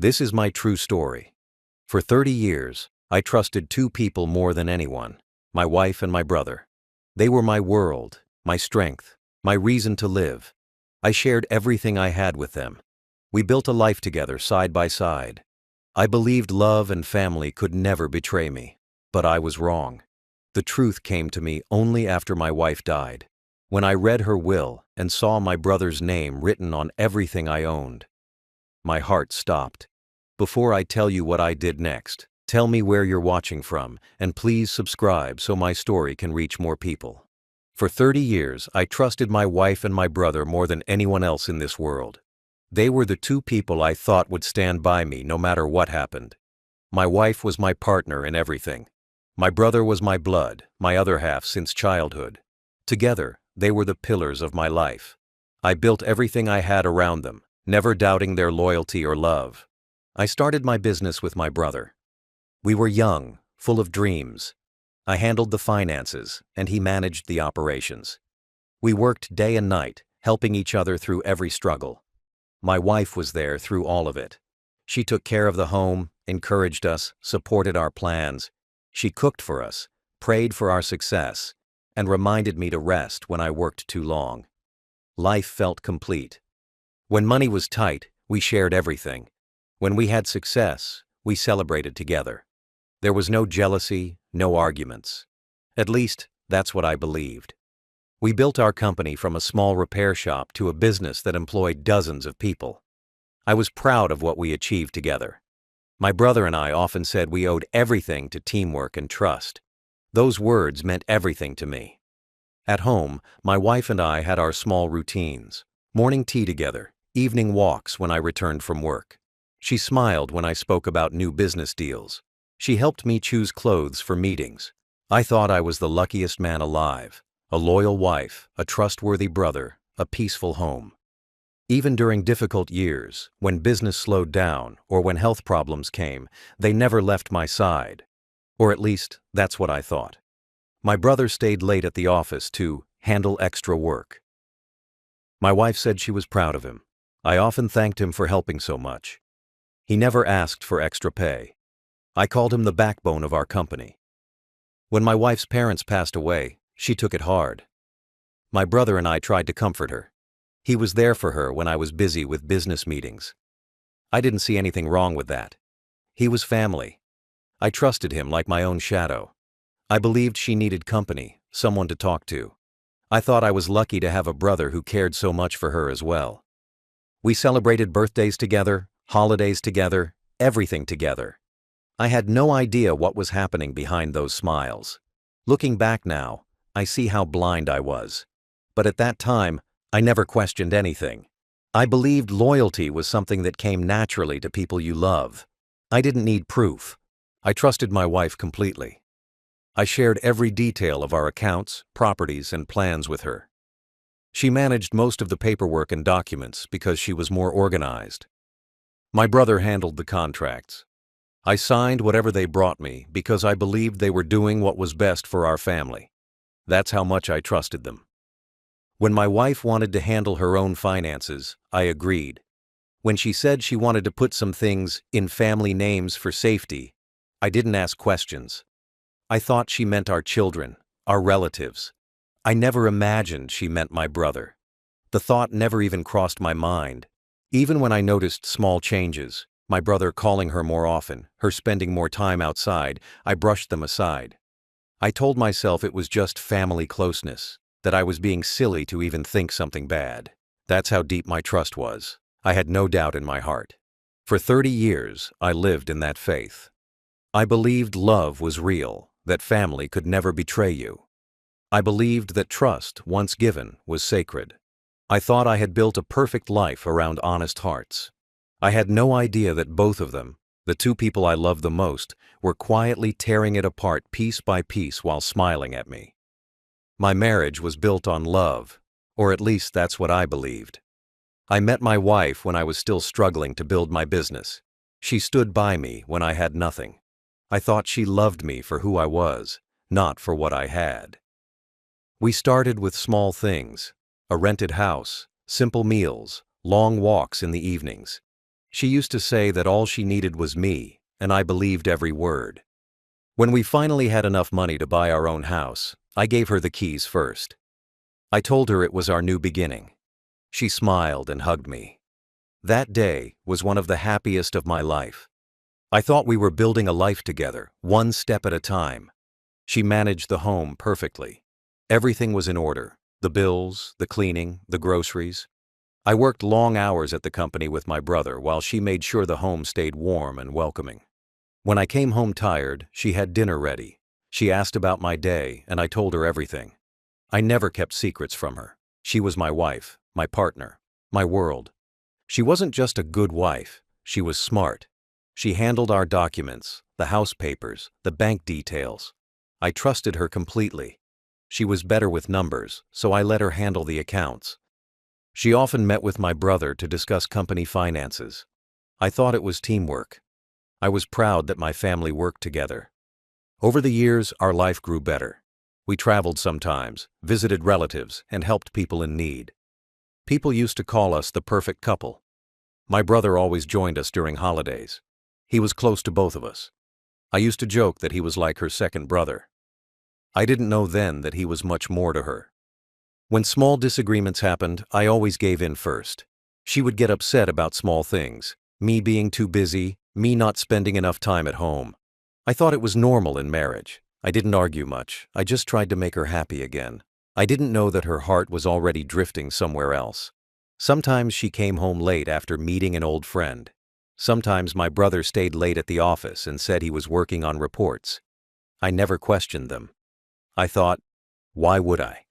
This is my true story. For 30 years, I trusted two people more than anyone, my wife and my brother. They were my world, my strength, my reason to live. I shared everything I had with them. We built a life together side by side. I believed love and family could never betray me, but I was wrong. The truth came to me only after my wife died, when I read her will and saw my brother's name written on everything I owned. My heart stopped. Before I tell you what I did next, tell me where you're watching from, and please subscribe so my story can reach more people. For 30 years, I trusted my wife and my brother more than anyone else in this world. They were the two people I thought would stand by me no matter what happened. My wife was my partner in everything. My brother was my blood, my other half since childhood. Together, they were the pillars of my life. I built everything I had around them, never doubting their loyalty or love. I started my business with my brother. We were young, full of dreams. I handled the finances, and he managed the operations. We worked day and night, helping each other through every struggle. My wife was there through all of it. She took care of the home, encouraged us, supported our plans. She cooked for us, prayed for our success, and reminded me to rest when I worked too long. Life felt complete. When money was tight, we shared everything. When we had success, we celebrated together. There was no jealousy, no arguments. At least, that's what I believed. We built our company from a small repair shop to a business that employed dozens of people. I was proud of what we achieved together. My brother and I often said we owed everything to teamwork and trust. Those words meant everything to me. At home, my wife and I had our small routines. Morning tea together, evening walks when I returned from work. She smiled when I spoke about new business deals. She helped me choose clothes for meetings. I thought I was the luckiest man alive. A loyal wife, a trustworthy brother, a peaceful home. Even during difficult years, when business slowed down or when health problems came, they never left my side. Or at least, that's what I thought. My brother stayed late at the office to handle extra work. My wife said she was proud of him. I often thanked him for helping so much. He never asked for extra pay. I called him the backbone of our company. When my wife's parents passed away, she took it hard. My brother and I tried to comfort her. He was there for her when I was busy with business meetings. I didn't see anything wrong with that. He was family. I trusted him like my own shadow. I believed she needed company, someone to talk to. I thought I was lucky to have a brother who cared so much for her as well. We celebrated birthdays together, holidays together, everything together. I had no idea what was happening behind those smiles. Looking back now, I see how blind I was. But at that time, I never questioned anything. I believed loyalty was something that came naturally to people you love. I didn't need proof. I trusted my wife completely. I shared every detail of our accounts, properties, and plans with her. She managed most of the paperwork and documents because she was more organized. My brother handled the contracts. I signed whatever they brought me because I believed they were doing what was best for our family. That's how much I trusted them. When my wife wanted to handle her own finances, I agreed. When she said she wanted to put some things in family names for safety, I didn't ask questions. I thought she meant our children, our relatives. I never imagined she meant my brother. The thought never even crossed my mind. Even when I noticed small changes, my brother calling her more often, her spending more time outside, I brushed them aside. I told myself it was just family closeness, that I was being silly to even think something bad. That's how deep my trust was. I had no doubt in my heart. For 30 years, I lived in that faith. I believed love was real, that family could never betray you. I believed that trust, once given, was sacred. I thought I had built a perfect life around honest hearts. I had no idea that both of them, the two people I loved the most, were quietly tearing it apart piece by piece while smiling at me. My marriage was built on love, or at least that's what I believed. I met my wife when I was still struggling to build my business. She stood by me when I had nothing. I thought she loved me for who I was, not for what I had. We started with small things: a rented house, simple meals, long walks in the evenings. She used to say that all she needed was me, and I believed every word. When we finally had enough money to buy our own house, I gave her the keys first. I told her it was our new beginning. She smiled and hugged me. That day was one of the happiest of my life. I thought we were building a life together, one step at a time. She managed the home perfectly. Everything was in order: the bills, the cleaning, the groceries. I worked long hours at the company with my brother while she made sure the home stayed warm and welcoming. When I came home tired, she had dinner ready. She asked about my day, and I told her everything. I never kept secrets from her. She was my wife, my partner, my world. She wasn't just a good wife, she was smart. She handled our documents, the house papers, the bank details. I trusted her completely. She was better with numbers, so I let her handle the accounts. She often met with my brother to discuss company finances. I thought it was teamwork. I was proud that my family worked together. Over the years, our life grew better. We traveled sometimes, visited relatives, and helped people in need. People used to call us the perfect couple. My brother always joined us during holidays. He was close to both of us. I used to joke that he was like her second brother. I didn't know then that he was much more to her. When small disagreements happened, I always gave in first. She would get upset about small things, me being too busy, me not spending enough time at home. I thought it was normal in marriage. I didn't argue much, I just tried to make her happy again. I didn't know that her heart was already drifting somewhere else. Sometimes she came home late after meeting an old friend. Sometimes my brother stayed late at the office and said he was working on reports. I never questioned them. I thought, why would I?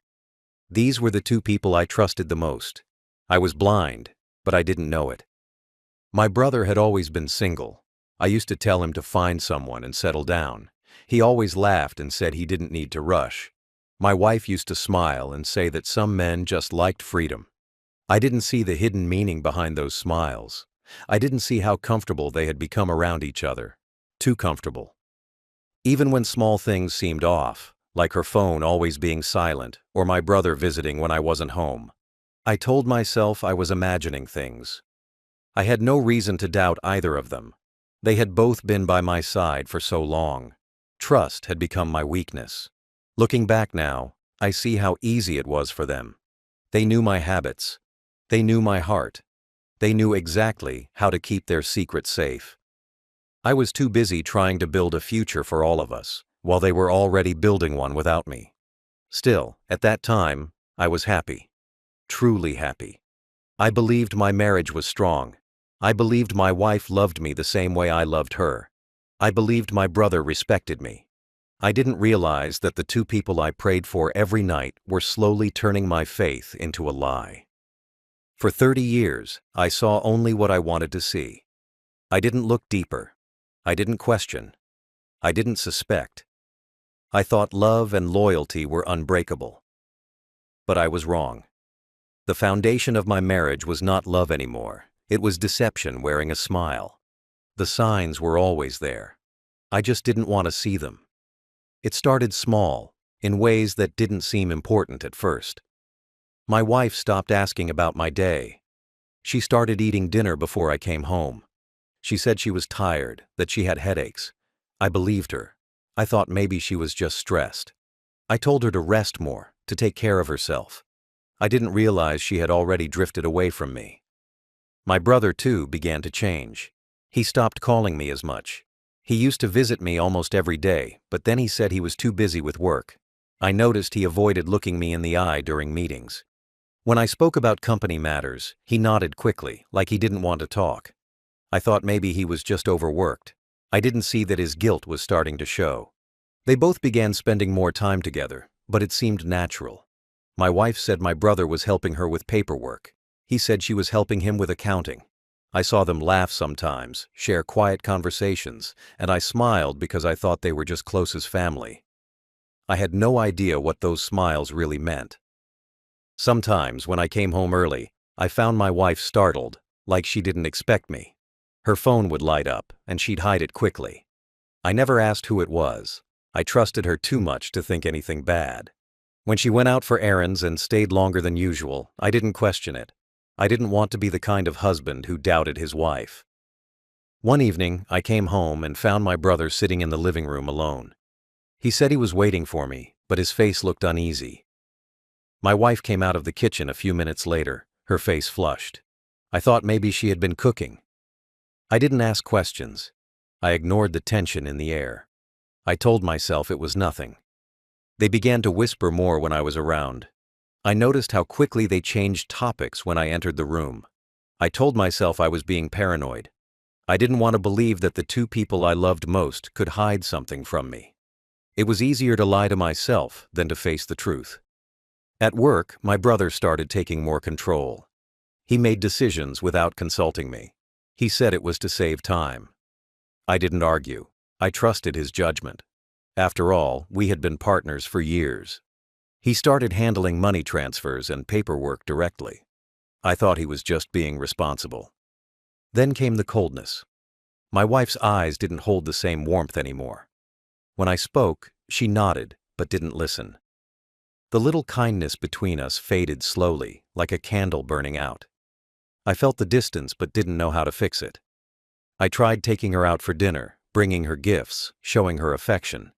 These were the two people I trusted the most. I was blind, but I didn't know it. My brother had always been single. I used to tell him to find someone and settle down. He always laughed and said he didn't need to rush. My wife used to smile and say that some men just liked freedom. I didn't see the hidden meaning behind those smiles. I didn't see how comfortable they had become around each other. Too comfortable. Even when small things seemed off, like her phone always being silent or my brother visiting when I wasn't home, I told myself I was imagining things. I had no reason to doubt either of them. They had both been by my side for so long. Trust had become my weakness. Looking back now, I see how easy it was for them. They knew my habits. They knew my heart. They knew exactly how to keep their secrets safe. I was too busy trying to build a future for all of us, while they were already building one without me. Still, at that time, I was happy. Truly happy. I believed my marriage was strong. I believed my wife loved me the same way I loved her. I believed my brother respected me. I didn't realize that the two people I prayed for every night were slowly turning my faith into a lie. For 30 years, I saw only what I wanted to see. I didn't look deeper. I didn't question. I didn't suspect. I thought love and loyalty were unbreakable. But I was wrong. The foundation of my marriage was not love anymore. It was deception wearing a smile. The signs were always there. I just didn't want to see them. It started small, in ways that didn't seem important at first. My wife stopped asking about my day. She started eating dinner before I came home. She said she was tired, that she had headaches. I believed her. I thought maybe she was just stressed. I told her to rest more, to take care of herself. I didn't realize she had already drifted away from me. My brother, too, began to change. He stopped calling me as much. He used to visit me almost every day, but then he said he was too busy with work. I noticed he avoided looking me in the eye during meetings. When I spoke about company matters, he nodded quickly, like he didn't want to talk. I thought maybe he was just overworked. I didn't see that his guilt was starting to show. They both began spending more time together, but it seemed natural. My wife said my brother was helping her with paperwork. He said she was helping him with accounting. I saw them laugh sometimes, share quiet conversations, and I smiled because I thought they were just close as family. I had no idea what those smiles really meant. Sometimes, when I came home early, I found my wife startled, like she didn't expect me. Her phone would light up, and she'd hide it quickly. I never asked who it was. I trusted her too much to think anything bad. When she went out for errands and stayed longer than usual, I didn't question it. I didn't want to be the kind of husband who doubted his wife. One evening, I came home and found my brother sitting in the living room alone. He said he was waiting for me, but his face looked uneasy. My wife came out of the kitchen a few minutes later, her face flushed. I thought maybe she had been cooking. I didn't ask questions. I ignored the tension in the air. I told myself it was nothing. They began to whisper more when I was around. I noticed how quickly they changed topics when I entered the room. I told myself I was being paranoid. I didn't want to believe that the two people I loved most could hide something from me. It was easier to lie to myself than to face the truth. At work, my brother started taking more control. He made decisions without consulting me. He said it was to save time. I didn't argue. I trusted his judgment. After all, we had been partners for years. He started handling money transfers and paperwork directly. I thought he was just being responsible. Then came the coldness. My wife's eyes didn't hold the same warmth anymore. When I spoke, she nodded but didn't listen. The little kindness between us faded slowly, like a candle burning out. I felt the distance but didn't know how to fix it. I tried taking her out for dinner, bringing her gifts, showing her affection.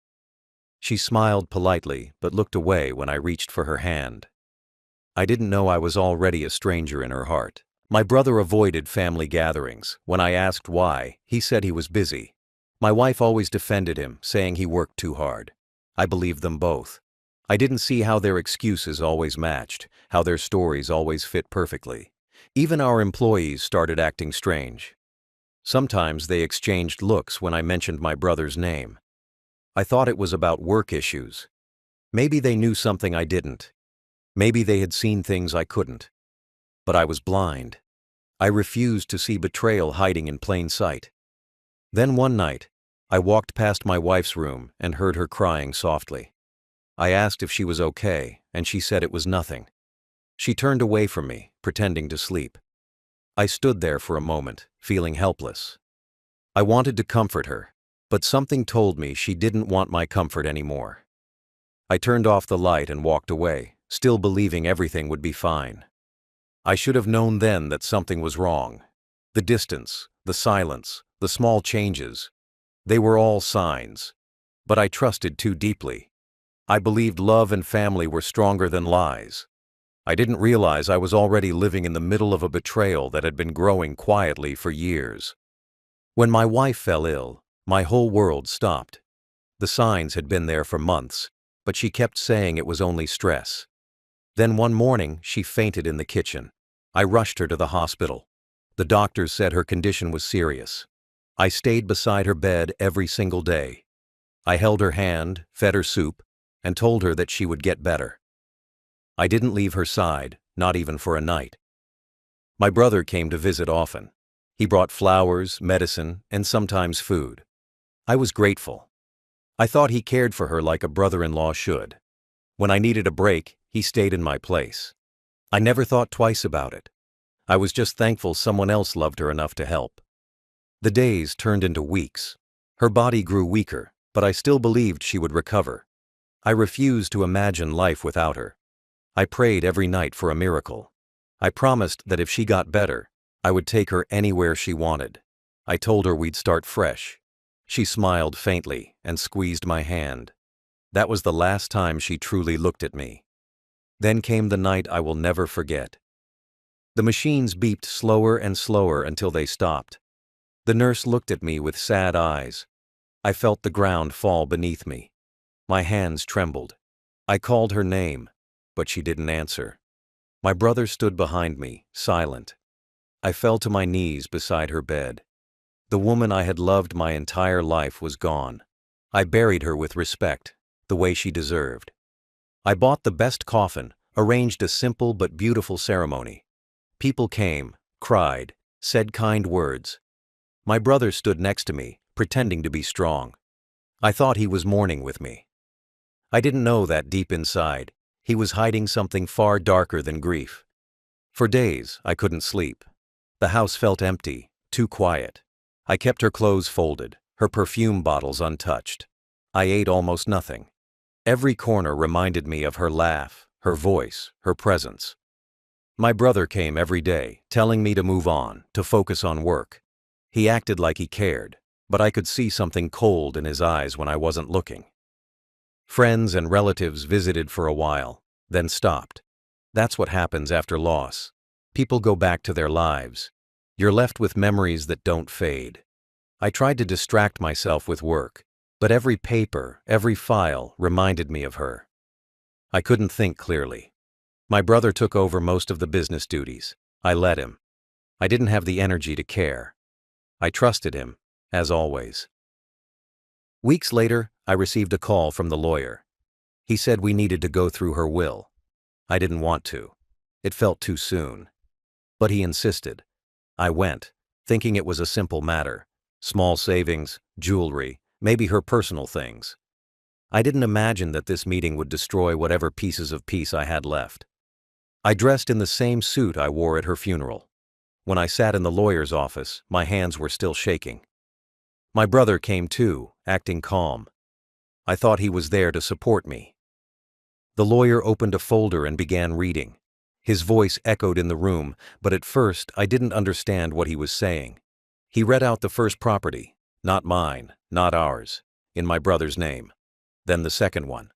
She smiled politely but looked away when I reached for her hand. I didn't know I was already a stranger in her heart. My brother avoided family gatherings. When I asked why, he said he was busy. My wife always defended him, saying he worked too hard. I believed them both. I didn't see how their excuses always matched, how their stories always fit perfectly. Even our employees started acting strange. Sometimes they exchanged looks when I mentioned my brother's name. I thought it was about work issues. Maybe they knew something I didn't. Maybe they had seen things I couldn't. But I was blind. I refused to see betrayal hiding in plain sight. Then one night, I walked past my wife's room and heard her crying softly. I asked if she was okay, and she said it was nothing. She turned away from me, pretending to sleep. I stood there for a moment, feeling helpless. I wanted to comfort her, but something told me she didn't want my comfort anymore. I turned off the light and walked away, still believing everything would be fine. I should have known then that something was wrong. The distance, the silence, the small changes, they were all signs. But I trusted too deeply. I believed love and family were stronger than lies. I didn't realize I was already living in the middle of a betrayal that had been growing quietly for years. When my wife fell ill, my whole world stopped. The signs had been there for months, but she kept saying it was only stress. Then one morning, she fainted in the kitchen. I rushed her to the hospital. The doctors said her condition was serious. I stayed beside her bed every single day. I held her hand, fed her soup, and told her that she would get better. I didn't leave her side, not even for a night. My brother came to visit often. He brought flowers, medicine, and sometimes food. I was grateful. I thought he cared for her like a brother-in-law should. When I needed a break, he stayed in my place. I never thought twice about it. I was just thankful someone else loved her enough to help. The days turned into weeks. Her body grew weaker, but I still believed she would recover. I refused to imagine life without her. I prayed every night for a miracle. I promised that if she got better, I would take her anywhere she wanted. I told her we'd start fresh. She smiled faintly and squeezed my hand. That was the last time she truly looked at me. Then came the night I will never forget. The machines beeped slower and slower until they stopped. The nurse looked at me with sad eyes. I felt the ground fall beneath me. My hands trembled. I called her name, but she didn't answer. My brother stood behind me, silent. I fell to my knees beside her bed. The woman I had loved my entire life was gone. I buried her with respect, the way she deserved. I bought the best coffin, arranged a simple but beautiful ceremony. People came, cried, said kind words. My brother stood next to me, pretending to be strong. I thought he was mourning with me. I didn't know that deep inside, he was hiding something far darker than grief. For days, I couldn't sleep. The house felt empty, too quiet. I kept her clothes folded, her perfume bottles untouched. I ate almost nothing. Every corner reminded me of her laugh, her voice, her presence. My brother came every day, telling me to move on, to focus on work. He acted like he cared, but I could see something cold in his eyes when I wasn't looking. Friends and relatives visited for a while, then stopped. That's what happens after loss. People go back to their lives. You're left with memories that don't fade. I tried to distract myself with work, but every paper, every file reminded me of her. I couldn't think clearly. My brother took over most of the business duties. I let him. I didn't have the energy to care. I trusted him, as always. Weeks later, I received a call from the lawyer. He said we needed to go through her will. I didn't want to. It felt too soon. But he insisted. I went, thinking it was a simple matter. Small savings, jewelry, maybe her personal things. I didn't imagine that this meeting would destroy whatever pieces of peace I had left. I dressed in the same suit I wore at her funeral. When I sat in the lawyer's office, my hands were still shaking. My brother came too, acting calm. I thought he was there to support me. The lawyer opened a folder and began reading. His voice echoed in the room, but at first I didn't understand what he was saying. He read out the first property, not mine, not ours, in my brother's name. Then the second one.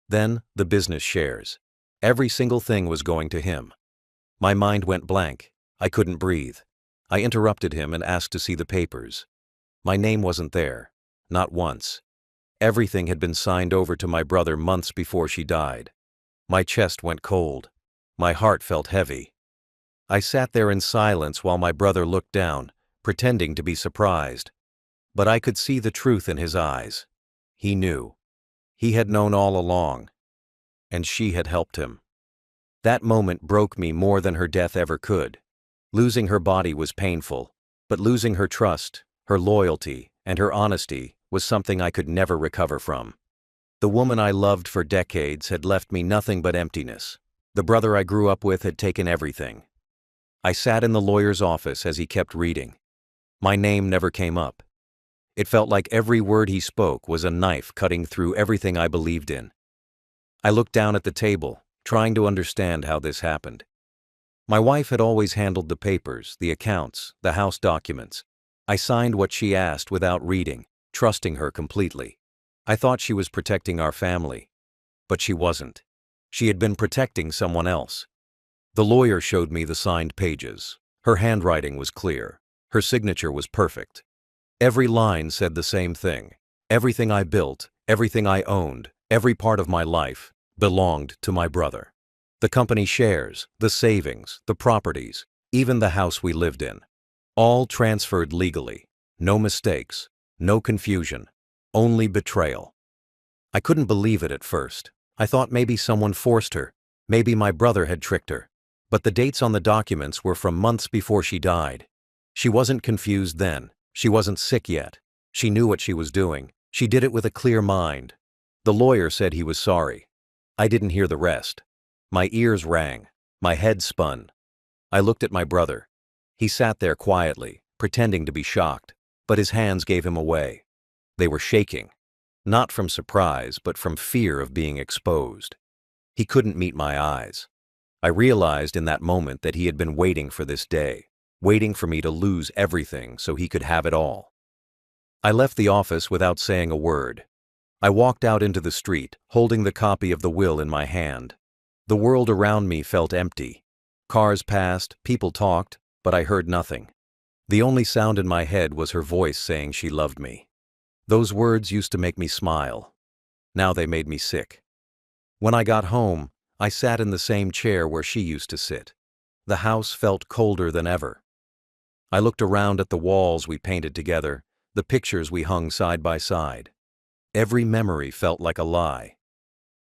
Then the business shares. Every single thing was going to him. My mind went blank. I couldn't breathe. I interrupted him and asked to see the papers. My name wasn't there. Not once. Everything had been signed over to my brother months before she died. My chest went cold. My heart felt heavy. I sat there in silence while my brother looked down, pretending to be surprised. But I could see the truth in his eyes. He knew. He had known all along. And she had helped him. That moment broke me more than her death ever could. Losing her body was painful, but losing her trust, her loyalty, and her honesty was something I could never recover from. The woman I loved for decades had left me nothing but emptiness. The brother I grew up with had taken everything. I sat in the lawyer's office as he kept reading. My name never came up. It felt like every word he spoke was a knife cutting through everything I believed in. I looked down at the table, trying to understand how this happened. My wife had always handled the papers, the accounts, the house documents. I signed what she asked without reading, trusting her completely. I thought she was protecting our family. But she wasn't. She had been protecting someone else. The lawyer showed me the signed pages. Her handwriting was clear. Her signature was perfect. Every line said the same thing. Everything I built, everything I owned, every part of my life, belonged to my brother. The company shares, the savings, the properties, even the house we lived in. All transferred legally. No mistakes, no confusion, only betrayal. I couldn't believe it at first. I thought maybe someone forced her. Maybe my brother had tricked her. But the dates on the documents were from months before she died. She wasn't confused then. She wasn't sick yet. She knew what she was doing. She did it with a clear mind. The lawyer said he was sorry. I didn't hear the rest. My ears rang. My head spun. I looked at my brother. He sat there quietly, pretending to be shocked, but his hands gave him away. They were shaking. Not from surprise, but from fear of being exposed. He couldn't meet my eyes. I realized in that moment that he had been waiting for this day, waiting for me to lose everything so he could have it all. I left the office without saying a word. I walked out into the street, holding the copy of the will in my hand. The world around me felt empty. Cars passed, people talked, but I heard nothing. The only sound in my head was her voice saying she loved me. Those words used to make me smile. Now they made me sick. When I got home, I sat in the same chair where she used to sit. The house felt colder than ever. I looked around at the walls we painted together, the pictures we hung side by side. Every memory felt like a lie.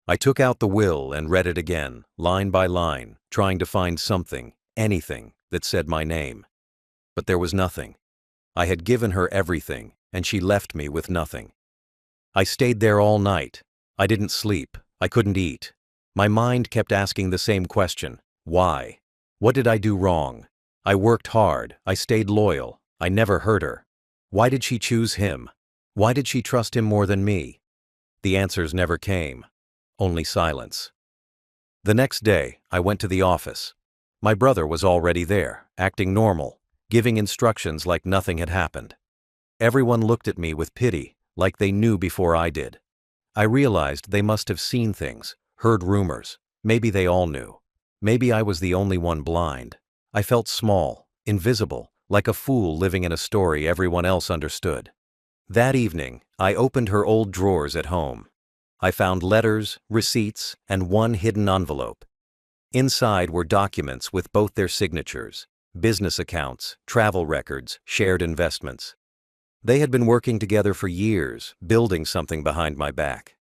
I took out the will and read it again, line by line, trying to find something, anything, that said my name. But there was nothing. I had given her everything, and she left me with nothing. I stayed there all night. I didn't sleep. I couldn't eat. My mind kept asking the same question. Why? What did I do wrong? I worked hard. I stayed loyal. I never hurt her. Why did she choose him? Why did she trust him more than me? The answers never came. Only silence. The next day, I went to the office. My brother was already there, acting normal. giving instructions like nothing had happened. Everyone looked at me with pity, like they knew before I did. I realized they must have seen things, heard rumors. Maybe they all knew. Maybe I was the only one blind. I felt small, invisible, like a fool living in a story everyone else understood. That evening, I opened her old drawers at home. I found letters, receipts, and one hidden envelope. Inside were documents with both their signatures, business accounts, travel records, shared investments. They had been working together for years, building something behind my back.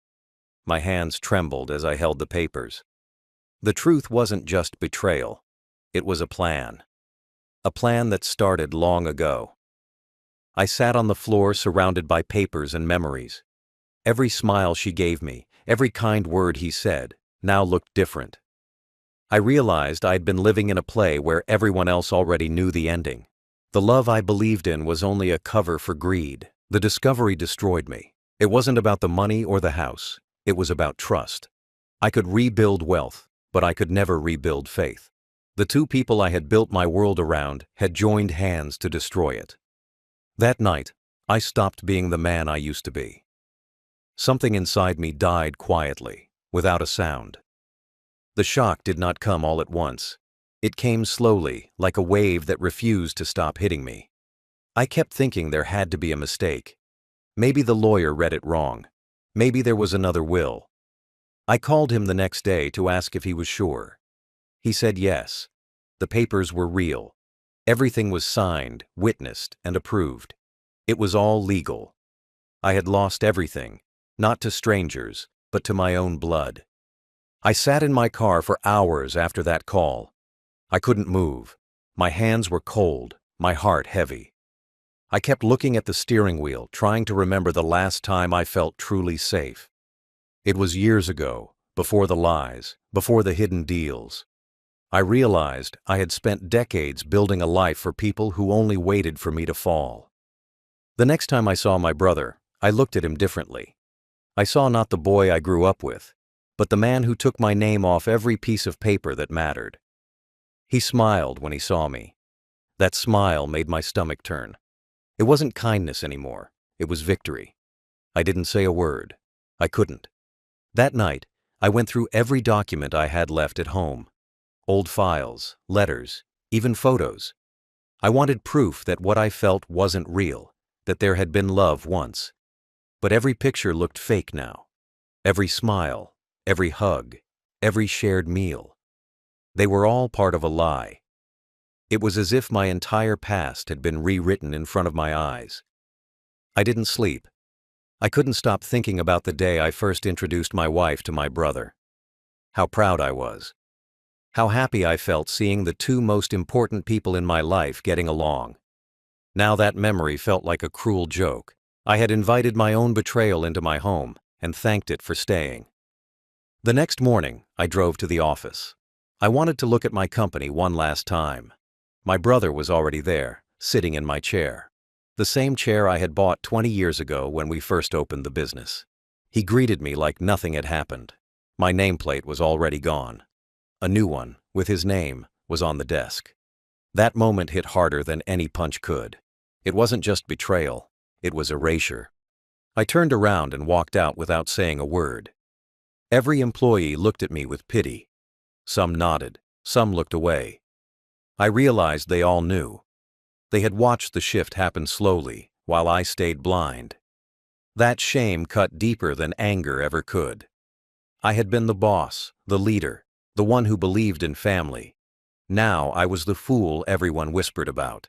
My hands trembled as I held the papers. The truth wasn't just betrayal. It was a plan. A plan that started long ago. I sat on the floor surrounded by papers and memories. Every smile she gave me, every kind word he said, now looked different. I realized I'd been living in a play where everyone else already knew the ending. The love I believed in was only a cover for greed. The discovery destroyed me. It wasn't about the money or the house. It was about trust. I could rebuild wealth, but I could never rebuild faith. The two people I had built my world around had joined hands to destroy it. That night, I stopped being the man I used to be. Something inside me died quietly, without a sound. The shock did not come all at once. It came slowly, like a wave that refused to stop hitting me. I kept thinking there had to be a mistake. Maybe the lawyer read it wrong. Maybe there was another will. I called him the next day to ask if he was sure. He said yes. The papers were real. Everything was signed, witnessed, and approved. It was all legal. I had lost everything, not to strangers, but to my own blood. I sat in my car for hours after that call. I couldn't move. My hands were cold, my heart heavy. I kept looking at the steering wheel, trying to remember the last time I felt truly safe. It was years ago, before the lies, before the hidden deals. I realized I had spent decades building a life for people who only waited for me to fall. The next time I saw my brother, I looked at him differently. I saw not the boy I grew up with, but the man who took my name off every piece of paper that mattered. He smiled when he saw me. That smile made my stomach turn. It wasn't kindness anymore. It was victory. I didn't say a word. I couldn't. That night, I went through every document I had left at home. Old files, letters, even photos. I wanted proof that what I felt wasn't real, that there had been love once. But every picture looked fake now. Every smile, every hug, every shared meal. They were all part of a lie. It was as if my entire past had been rewritten in front of my eyes. I didn't sleep. I couldn't stop thinking about the day I first introduced my wife to my brother. How proud I was. How happy I felt seeing the two most important people in my life getting along. Now that memory felt like a cruel joke. I had invited my own betrayal into my home and thanked it for staying. The next morning, I drove to the office. I wanted to look at my company one last time. My brother was already there, sitting in my chair. The same chair I had bought 20 years ago when we first opened the business. He greeted me like nothing had happened. My nameplate was already gone. A new one, with his name, was on the desk. That moment hit harder than any punch could. It wasn't just betrayal, it was erasure. I turned around and walked out without saying a word. Every employee looked at me with pity. Some nodded, some looked away. I realized they all knew. They had watched the shift happen slowly, while I stayed blind. That shame cut deeper than anger ever could. I had been the boss, the leader, the one who believed in family. Now I was the fool everyone whispered about.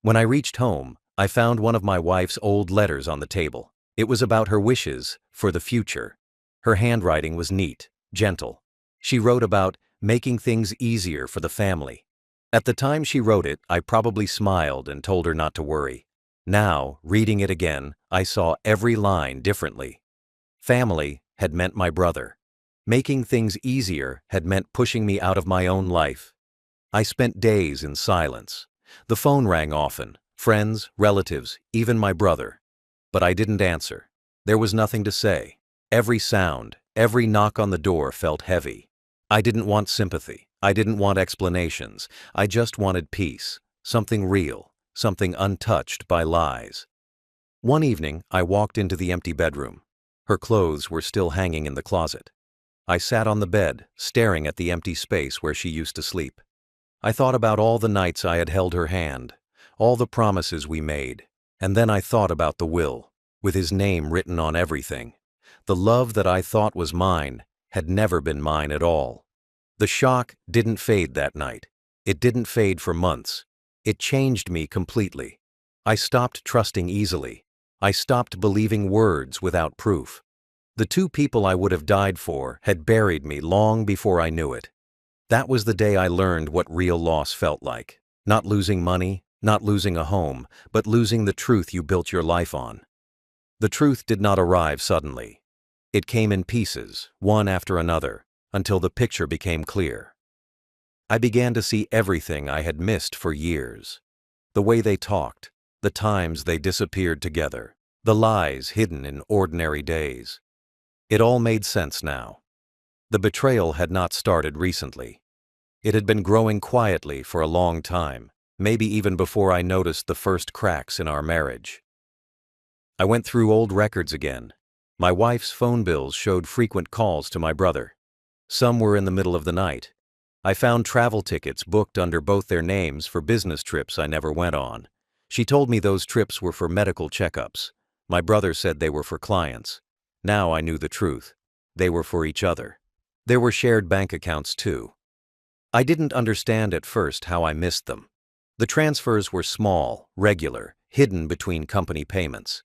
When I reached home, I found one of my wife's old letters on the table. It was about her wishes for the future. Her handwriting was neat, gentle. She wrote about making things easier for the family. At the time she wrote it, I probably smiled and told her not to worry. Now, reading it again, I saw every line differently. Family had meant my brother. Making things easier had meant pushing me out of my own life. I spent days in silence. The phone rang often, friends, relatives, even my brother. But I didn't answer. There was nothing to say. Every sound, every knock on the door felt heavy. I didn't want sympathy. I didn't want explanations. I just wanted peace. something real, something untouched by lies. One evening, I walked into the empty bedroom. Her clothes were still hanging in the closet. I sat on the bed, staring at the empty space where she used to sleep. I thought about all the nights I had held her hand, all the promises we made, and then I thought about the will, with his name written on everything. The love that I thought was mine had never been mine at all. The shock didn't fade that night. It didn't fade for months. It changed me completely. I stopped trusting easily. I stopped believing words without proof. The two people I would have died for had buried me long before I knew it. That was the day I learned what real loss felt like. Not losing money, not losing a home, but losing the truth you built your life on. The truth did not arrive suddenly. It came in pieces, one after another, until the picture became clear. I began to see everything I had missed for years. The way they talked, the times they disappeared together, the lies hidden in ordinary days. It all made sense now. The betrayal had not started recently. It had been growing quietly for a long time, maybe even before I noticed the first cracks in our marriage. I went through old records again. My wife's phone bills showed frequent calls to my brother. Some were in the middle of the night. I found travel tickets booked under both their names for business trips I never went on. She told me those trips were for medical checkups. My brother said they were for clients. Now I knew the truth. They were for each other. There were shared bank accounts too. I didn't understand at first how I missed them. The transfers were small, regular, hidden between company payments.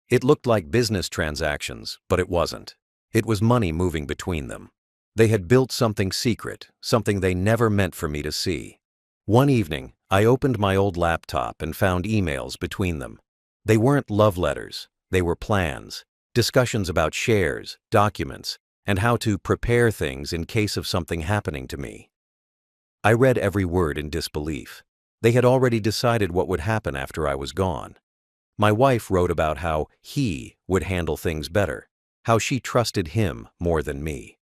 It looked like business transactions, but it wasn't. It was money moving between them. They had built something secret, something they never meant for me to see. One evening, I opened my old laptop and found emails between them. They weren't love letters, they were plans, discussions about shares, documents, and how to prepare things in case of something happening to me. I read every word in disbelief. They had already decided what would happen after I was gone. My wife wrote about how he would handle things better, how she trusted him more than me.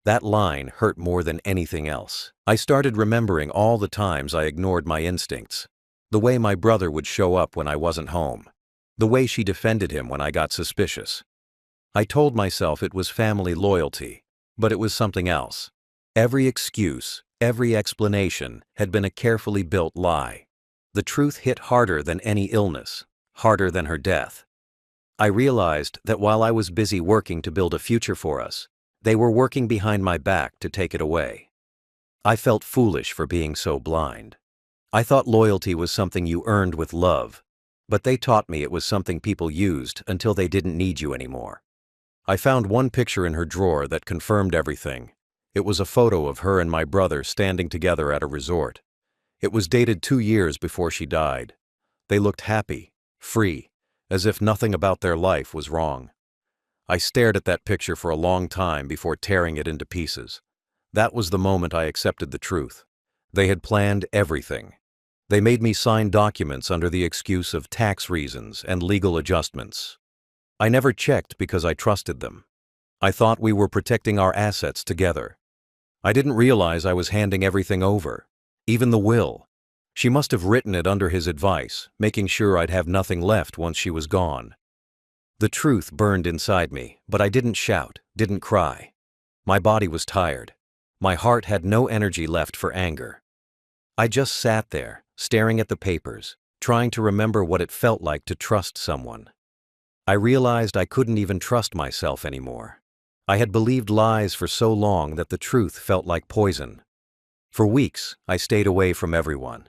That line hurt more than anything else. I started remembering all the times I ignored my instincts, the way my brother would show up when I wasn't home, the way she defended him when I got suspicious. I told myself it was family loyalty, but it was something else. Every excuse, every explanation had been a carefully built lie. The truth hit harder than any illness, harder than her death. I realized that while I was busy working to build a future for us, they were working behind my back to take it away. I felt foolish for being so blind. I thought loyalty was something you earned with love, but they taught me it was something people used until they didn't need you anymore. I found one picture in her drawer that confirmed everything. It was a photo of her and my brother standing together at a resort. It was dated 2 years before she died. They looked happy, free, as if nothing about their life was wrong. I stared at that picture for a long time before tearing it into pieces. That was the moment I accepted the truth. They had planned everything. They made me sign documents under the excuse of tax reasons and legal adjustments. I never checked because I trusted them. I thought we were protecting our assets together. I didn't realize I was handing everything over, even the will. She must have written it under his advice, making sure I'd have nothing left once she was gone. The truth burned inside me, but I didn't shout, didn't cry. My body was tired. My heart had no energy left for anger. I just sat there, staring at the papers, trying to remember what it felt like to trust someone. I realized I couldn't even trust myself anymore. I had believed lies for so long that the truth felt like poison. For weeks, I stayed away from everyone.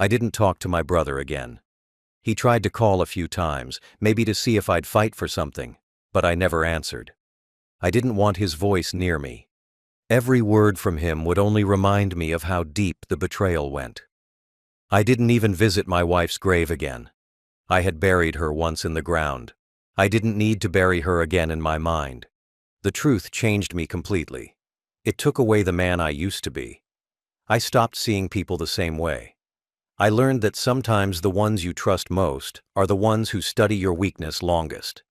I didn't talk to my brother again. He tried to call a few times, maybe to see if I'd fight for something, but I never answered. I didn't want his voice near me. Every word from him would only remind me of how deep the betrayal went. I didn't even visit my wife's grave again. I had buried her once in the ground. I didn't need to bury her again in my mind. The truth changed me completely. It took away the man I used to be. I stopped seeing people the same way. I learned that sometimes the ones you trust most are the ones who study your weakness longest.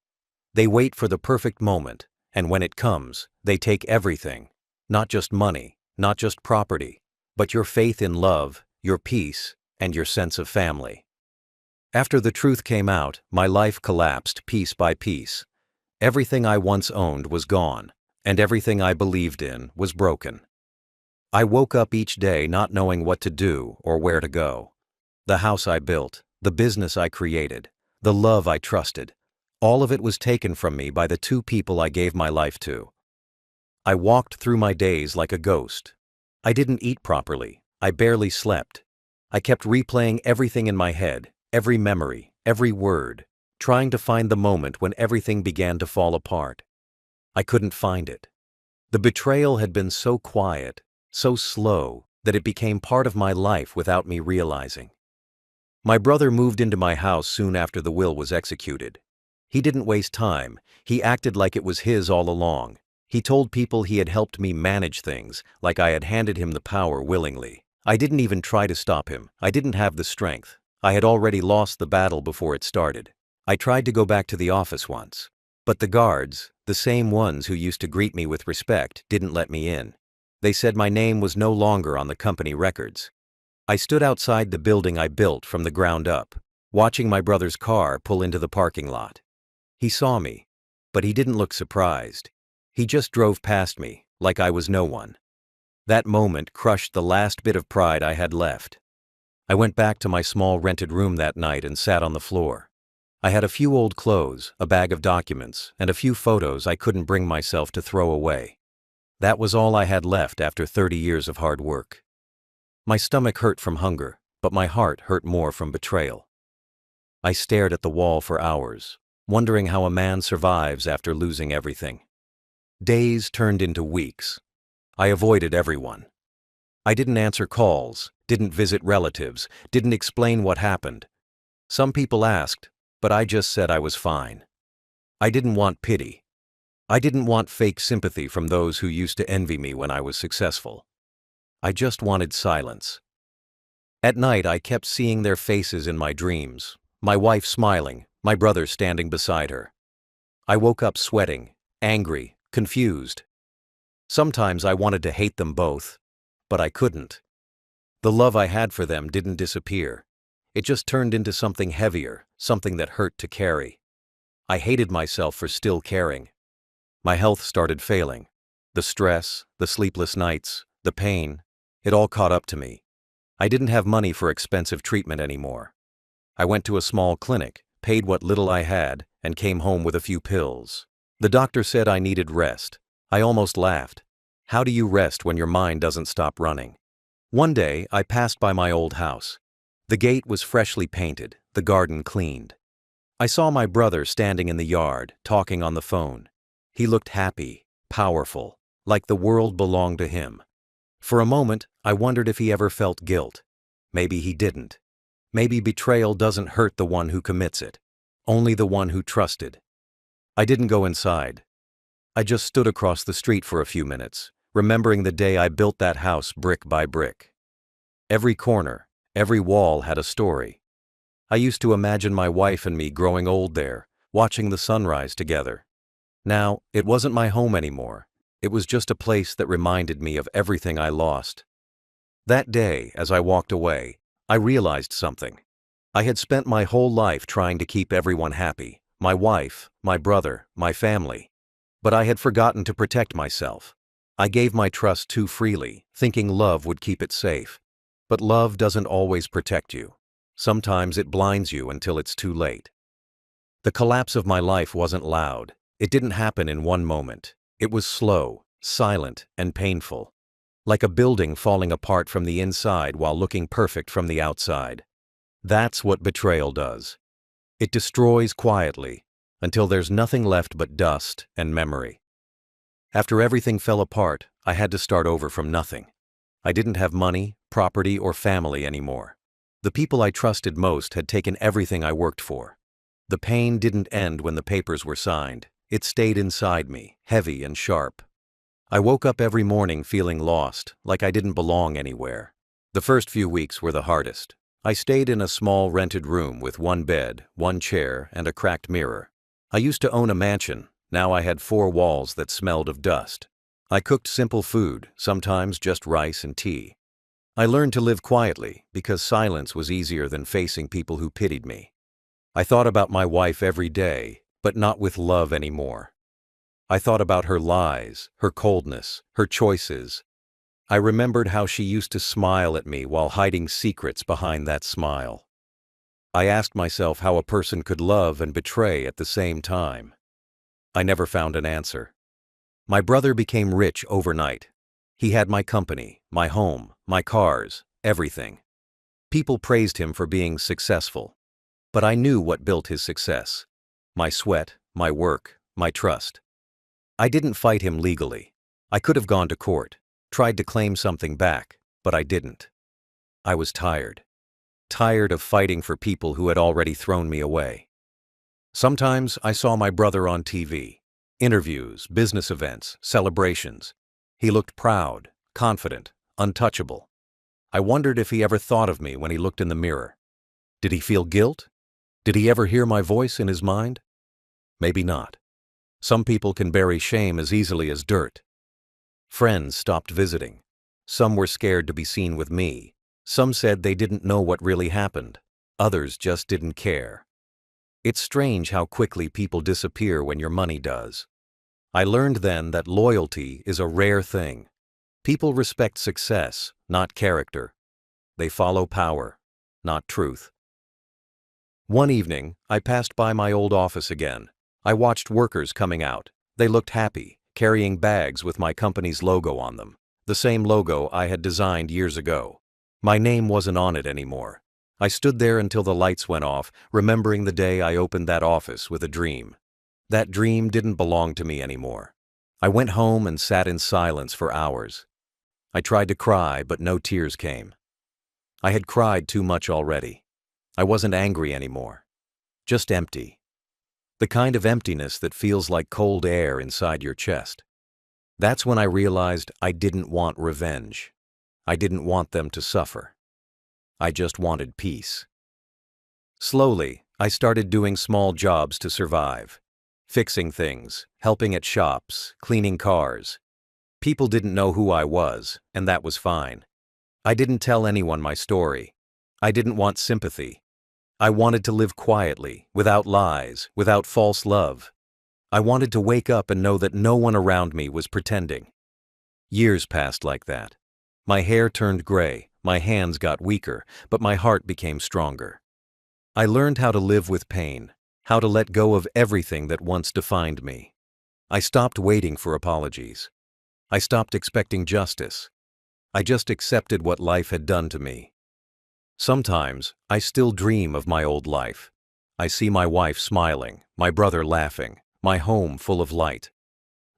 They wait for the perfect moment, and when it comes, they take everything. Not just money, not just property, but your faith in love, your peace, and your sense of family. After the truth came out, my life collapsed piece by piece. Everything I once owned was gone, and everything I believed in was broken. I woke up each day not knowing what to do or where to go. The house I built, the business I created, the love I trusted, all of it was taken from me by the two people I gave my life to. I walked through my days like a ghost. I didn't eat properly. I barely slept. I kept replaying everything in my head, every memory, every word, trying to find the moment when everything began to fall apart. I couldn't find it. The betrayal had been so quiet, so slow, that it became part of my life without me realizing. My brother moved into my house soon after the will was executed. He didn't waste time. He acted like it was his all along. He told people he had helped me manage things, like I had handed him the power willingly. I didn't even try to stop him. I didn't have the strength. I had already lost the battle before it started. I tried to go back to the office once, but the guards, the same ones who used to greet me with respect, didn't let me in. They said my name was no longer on the company records. I stood outside the building I built from the ground up, watching my brother's car pull into the parking lot. He saw me, but he didn't look surprised. He just drove past me, like I was no one. That moment crushed the last bit of pride I had left. I went back to my small rented room that night and sat on the floor. I had a few old clothes, a bag of documents, and a few photos I couldn't bring myself to throw away. That was all I had left after 30 years of hard work. My stomach hurt from hunger, but my heart hurt more from betrayal. I stared at the wall for hours, wondering how a man survives after losing everything. Days turned into weeks. I avoided everyone. I didn't answer calls, didn't visit relatives, didn't explain what happened. Some people asked, but I just said I was fine. I didn't want pity. I didn't want fake sympathy from those who used to envy me when I was successful. I just wanted silence. At night, I kept seeing their faces in my dreams, my wife smiling, my brother standing beside her. I woke up sweating, angry, confused. Sometimes I wanted to hate them both, but I couldn't. The love I had for them didn't disappear. It just turned into something heavier, something that hurt to carry. I hated myself for still caring. My health started failing. The stress, the sleepless nights, the pain, it all caught up to me. I didn't have money for expensive treatment anymore. I went to a small clinic, paid what little I had, and came home with a few pills. The doctor said I needed rest. I almost laughed. How do you rest when your mind doesn't stop running? One day, I passed by my old house. The gate was freshly painted, the garden cleaned. I saw my brother standing in the yard, talking on the phone. He looked happy, powerful, like the world belonged to him. For a moment, I wondered if he ever felt guilt. Maybe he didn't. Maybe betrayal doesn't hurt the one who commits it, only the one who trusted. I didn't go inside. I just stood across the street for a few minutes, remembering the day I built that house brick by brick. Every corner, every wall had a story. I used to imagine my wife and me growing old there, watching the sunrise together. Now, it wasn't my home anymore. It was just a place that reminded me of everything I lost. That day, as I walked away, I realized something. I had spent my whole life trying to keep everyone happy, my wife, my brother, my family. But I had forgotten to protect myself. I gave my trust too freely, thinking love would keep it safe. But love doesn't always protect you. Sometimes it blinds you until it's too late. The collapse of my life wasn't loud. It didn't happen in one moment. It was slow, silent, and painful. Like a building falling apart from the inside while looking perfect from the outside. That's what betrayal does. It destroys quietly, until there's nothing left but dust and memory. After everything fell apart, I had to start over from nothing. I didn't have money, property, or family anymore. The people I trusted most had taken everything I worked for. The pain didn't end when the papers were signed. It stayed inside me, heavy and sharp. I woke up every morning feeling lost, like I didn't belong anywhere. The first few weeks were the hardest. I stayed in a small rented room with one bed, one chair, and a cracked mirror. I used to own a mansion. Now I had 4 walls that smelled of dust. I cooked simple food, sometimes just rice and tea. I learned to live quietly because silence was easier than facing people who pitied me. I thought about my wife every day, but not with love anymore. I thought about her lies, her coldness, her choices. I remembered how she used to smile at me while hiding secrets behind that smile. I asked myself how a person could love and betray at the same time. I never found an answer. My brother became rich overnight. He had my company, my home, my cars, everything. People praised him for being successful. But I knew what built his success. My sweat, my work, my trust. I didn't fight him legally. I could have gone to court, tried to claim something back, but I didn't. I was tired. Tired of fighting for people who had already thrown me away. Sometimes I saw my brother on TV. Interviews, business events, celebrations. He looked proud, confident, untouchable. I wondered if he ever thought of me when he looked in the mirror. Did he feel guilt? Did he ever hear my voice in his mind? Maybe not. Some people can bury shame as easily as dirt. Friends stopped visiting. Some were scared to be seen with me. Some said they didn't know what really happened. Others just didn't care. It's strange how quickly people disappear when your money does. I learned then that loyalty is a rare thing. People respect success, not character. They follow power, not truth. One evening, I passed by my old office again. I watched workers coming out. They looked happy, carrying bags with my company's logo on them, the same logo I had designed years ago. My name wasn't on it anymore. I stood there until the lights went off, remembering the day I opened that office with a dream. That dream didn't belong to me anymore. I went home and sat in silence for hours. I tried to cry, but no tears came. I had cried too much already. I wasn't angry anymore. Just empty. The kind of emptiness that feels like cold air inside your chest. That's when I realized I didn't want revenge. I didn't want them to suffer. I just wanted peace. Slowly, I started doing small jobs to survive. Fixing things, helping at shops, cleaning cars. People didn't know who I was, and that was fine. I didn't tell anyone my story. I didn't want sympathy. I wanted to live quietly, without lies, without false love. I wanted to wake up and know that no one around me was pretending. Years passed like that. My hair turned gray, my hands got weaker, but my heart became stronger. I learned how to live with pain, how to let go of everything that once defined me. I stopped waiting for apologies. I stopped expecting justice. I just accepted what life had done to me. Sometimes, I still dream of my old life. I see my wife smiling, my brother laughing, my home full of light.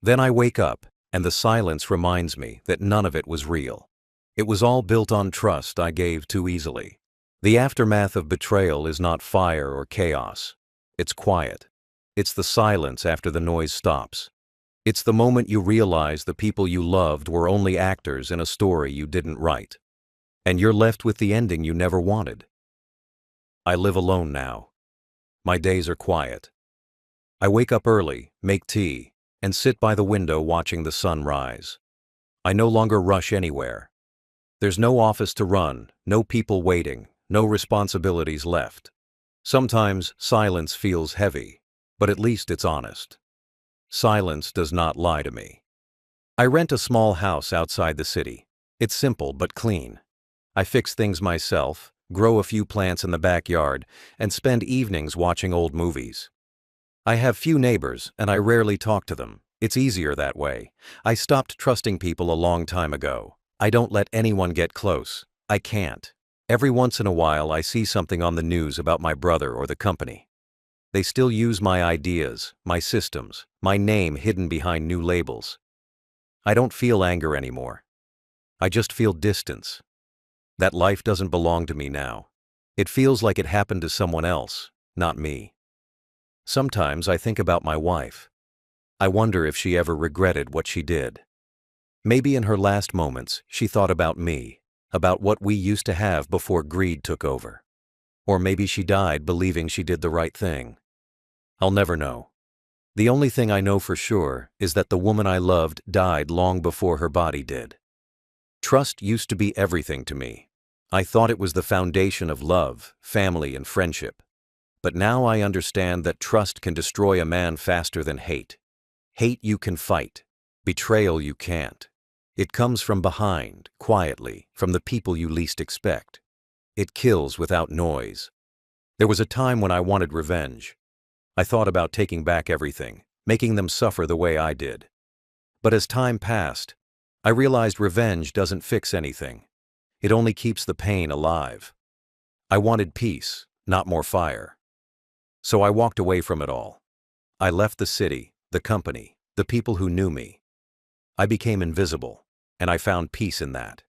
Then I wake up, and the silence reminds me that none of it was real. It was all built on trust I gave too easily. The aftermath of betrayal is not fire or chaos. It's quiet. It's the silence after the noise stops. It's the moment you realize the people you loved were only actors in a story you didn't write. And you're left with the ending you never wanted. I live alone now. My days are quiet. I wake up early, make tea, and sit by the window watching the sun rise. I no longer rush anywhere. There's no office to run, no people waiting, no responsibilities left. Sometimes silence feels heavy, but at least it's honest. Silence does not lie to me. I rent a small house outside the city. It's simple but clean. I fix things myself, grow a few plants in the backyard, and spend evenings watching old movies. I have few neighbors, and I rarely talk to them. It's easier that way. I stopped trusting people a long time ago. I don't let anyone get close. I can't. Every once in a while I see something on the news about my brother or the company. They still use my ideas, my systems, my name hidden behind new labels. I don't feel anger anymore. I just feel distance. That life doesn't belong to me now. It feels like it happened to someone else, not me. Sometimes I think about my wife. I wonder if she ever regretted what she did. Maybe in her last moments, she thought about me, about what we used to have before greed took over. Or maybe she died believing she did the right thing. I'll never know. The only thing I know for sure is that the woman I loved died long before her body did. Trust used to be everything to me. I thought it was the foundation of love, family, and friendship. But now I understand that trust can destroy a man faster than hate. Hate you can fight. Betrayal you can't. It comes from behind, quietly, from the people you least expect. It kills without noise. There was a time when I wanted revenge. I thought about taking back everything, making them suffer the way I did. But as time passed, I realized revenge doesn't fix anything. It only keeps the pain alive. I wanted peace, not more fire. So I walked away from it all. I left the city, the company, the people who knew me. I became invisible, and I found peace in that.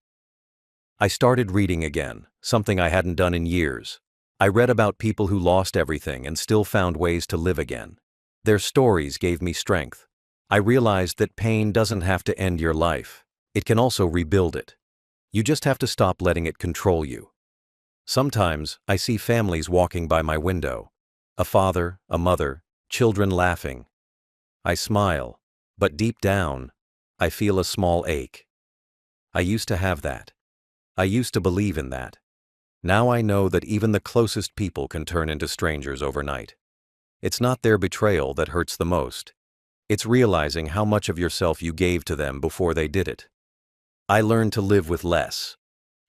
I started reading again, something I hadn't done in years. I read about people who lost everything and still found ways to live again. Their stories gave me strength. I realized that pain doesn't have to end your life. It can also rebuild it. You just have to stop letting it control you. Sometimes I see families walking by my window. A father, a mother, children laughing. I smile, but deep down, I feel a small ache. I used to have that. I used to believe in that. Now I know that even the closest people can turn into strangers overnight. It's not their betrayal that hurts the most. It's realizing how much of yourself you gave to them before they did it. I learned to live with less.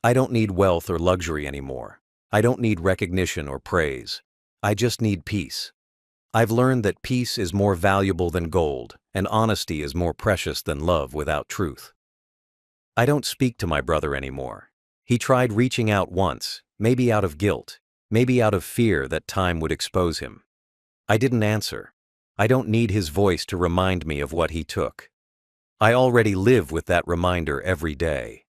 I don't need wealth or luxury anymore. I don't need recognition or praise. I just need peace. I've learned that peace is more valuable than gold, and honesty is more precious than love without truth. I don't speak to my brother anymore. He tried reaching out once, maybe out of guilt, maybe out of fear that time would expose him. I didn't answer. I don't need his voice to remind me of what he took. I already live with that reminder every day.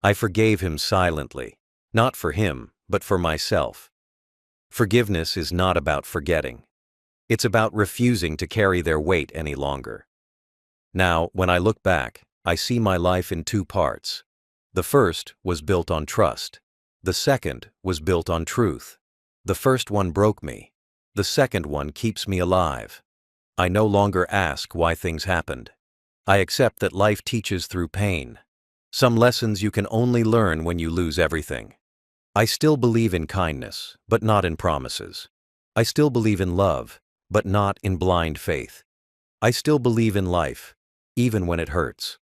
I forgave him silently, not for him, but for myself. Forgiveness is not about forgetting. It's about refusing to carry their weight any longer. Now, when I look back, I see my life in two parts. The first was built on trust. The second was built on truth. The first one broke me. The second one keeps me alive. I no longer ask why things happened. I accept that life teaches through pain. Some lessons you can only learn when you lose everything. I still believe in kindness, but not in promises. I still believe in love, but not in blind faith. I still believe in life, even when it hurts.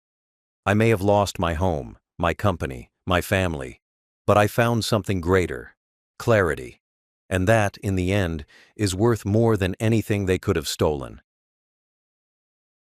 I may have lost my home, my company, my family, but I found something greater: clarity. And that, in the end, is worth more than anything they could have stolen.